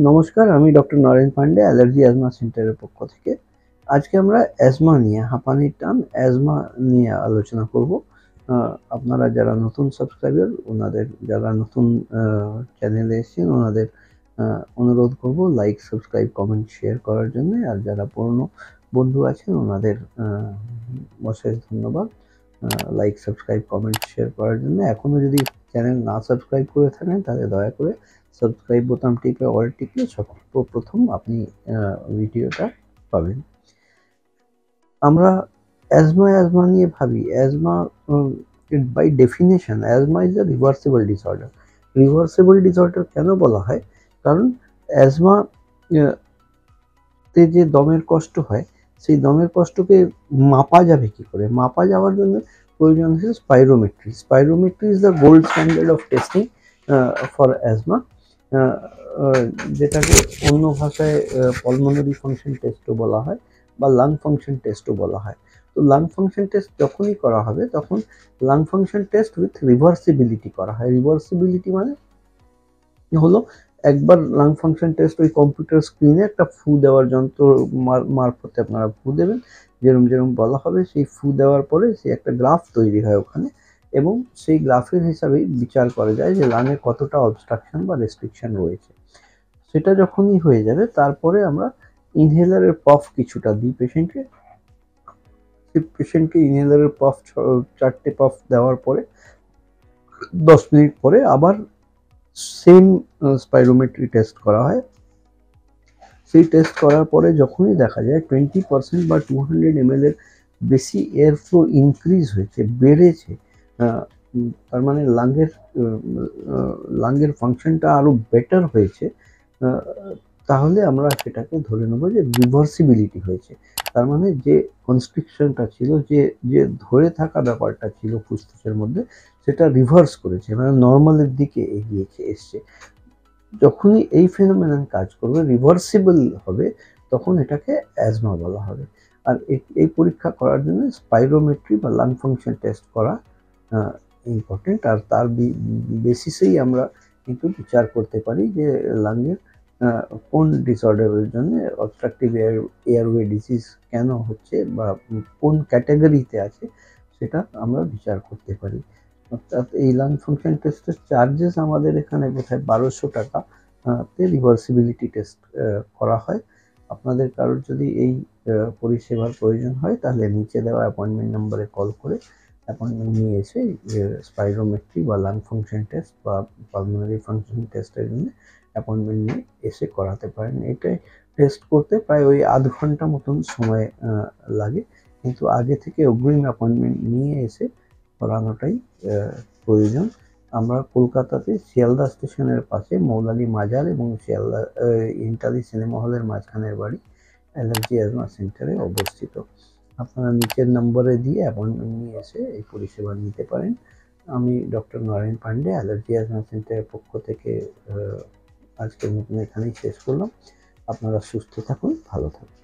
নমস্কার, আমি doctor Naren Pandey, allergy asthma সেন্টারের পক্ষ থেকে। আজকে আমরা অ্যাজমা নিয়ে, হাঁপানির টান অ্যাজমা নিয়ে আলোচনা করব। আপনারা যারা নতুন সাবস্ক্রাইবার, ওনাদের যারা নতুন চ্যানেলে এসেছেন, ওনাদের অনুরোধ করব লাইক, সাবস্ক্রাইব, কমেন্ট, শেয়ার করার জন্য। আর যারা পুরনো বন্ধু আছেন, ওনাদের অশেষ ধন্যবাদ লাইক, সাবস্ক্রাইব, কমেন্ট, শেয়ার করার জন্য। এখনও যদি চ্যানেল না সাবস্ক্রাইব করে থাকেন, তাহলে দয়া করে সাবস্ক্রাইব বোতাম টিপে অল টিপলে সর্বপ্রথম আপনি ভিডিওটা পাবেন। আমরা অ্যাজমা নিয়ে ভাবি। Asthma by definition asthma is a reversible disorder. Reversible disorder কেন বলা হয়? কারণ অ্যাজমা তে যে দমের কষ্ট হয়, সেই দমের কষ্টকে মাপা যাবে কি করে? মাপা যাওয়ার জন্য প্রয়োজন হচ্ছে spirometry. Spirometry is the gold standard of testing for asthma, যেটাকে অন্য ভাষায় পালমোনারি ফাংশন টেস্টও বলা হয় বা লাং ফাংশন টেস্টও বলা হয়। তো লাং ফাংশন টেস্ট যখনই করা হবে, তখন lung function test with reversibility করা হয়। রিভার্সিবিলিটি মানে হলো একবার লাং ফাংশন টেস্ট ওই কম্পিউটার স্ক্রিনে একটা ফু দেওয়ার যন্ত্র মারফতে আপনারা ফু দেবেন, যেরকম বলা হবে। সেই ফু দেওয়ার পরে সেই একটা গ্রাফ তৈরি হয় ওখানে, এবং সেই গ্রাফের হিসাবেই বিচার করা যায় যে লাঙে কতটা অবস্ট্রাকশন বা রেস্ট্রিকশন রয়েছে। সেটা যখনই হয়ে যাবে, তারপরে আমরা ইনহেলারের পফ কিছুটা দিই পেশেন্টকে। সেই পেশেন্টকে ইনহেলারের পফ 4টে পফ দেওয়ার পরে 10 মিনিট পরে আবার সেম স্পাইরোমেট্রি টেস্ট করা হয়। সেই টেস্ট করার পরে যখনই দেখা যায় 20% বা 200 ml এর বেশি এয়ার ফ্লো ইনক্রিজ হয়েছে, বেড়েছে, তার মানে লাংয়ের ফাংশনটা আরও বেটার হয়েছে, তাহলে আমরা সেটাকে ধরে নেব যে রিভার্সিবিলিটি হয়েছে। তার মানে যে কনস্ট্রিকশনটা ছিল, যে ধরে থাকা ব্যাপারটা ছিল ফুসফুসের মধ্যে, সেটা রিভার্স করেছে, মানে নর্মালের দিকে এসছে। যখনই এই ফেনোমেনন কাজ করবে, রিভার্সিবল হবে, তখন এটাকে অ্যাজমা বলা হবে। আর এই পরীক্ষা করার জন্য স্পাইরোমেট্রি বা লাং ফাংশন টেস্ট করা ইম্পর্টেন্ট। আর তার বেসিসেই আমরা কিন্তু বিচার করতে পারি যে লাংয়ের কোন ডিসঅর্ডারের জন্য, অবস্ট্রাকটিভ এয়ারওয়ে ডিজিজ কেন হচ্ছে বা কোন ক্যাটাগরিতে আছে, সেটা আমরা বিচার করতে পারি। অর্থাৎ এই লাং ফাংশন টেস্টের চার্জেস আমাদের এখানে বোধহয় 1200 টাকা তে রিভার্সিবিলিটি টেস্ট করা হয়। আপনাদের কারোর যদি এই পরিষেবার প্রয়োজন হয়, তাহলে নিচে দেওয়া অ্যাপয়েন্টমেন্ট নাম্বারে কল করে অ্যাপয়েন্টমেন্ট নিয়ে এসে স্পাইরোমেট্রি বা লাং ফাংশন টেস্ট বা পালমোনারি ফাংশন টেস্টের জন্য অ্যাপয়েন্টমেন্ট নিয়ে এসে করাতে পারেন। এটাই টেস্ট করতে প্রায় ওই আধ ঘন্টা মতন সময় লাগে, কিন্তু আগে থেকে অগ্রিম অ্যাপয়েন্টমেন্ট নিয়ে এসে করানোটাই প্রয়োজন। আমরা কলকাতাতে শিয়ালদা স্টেশনের পাশে মৌলালী মাজার এবং শিয়ালদা ইন্টালি সিনেমা হলের মাঝখানের বাড়ি, অ্যালার্জি অ্যাজমা সেন্টারে অবস্থিত। আপনারা নিচের নম্বরে দিয়ে অ্যাপয়েন্টমেন্ট নিয়ে এসে এই পরিষেবা নিতে পারেন। আমি doctor Naren Pandey, allergy asthma সেন্টারের পক্ষ থেকে আজকের মতন এখানেই শেষ করলাম। আপনারা সুস্থ থাকুন, ভালো থাকুন।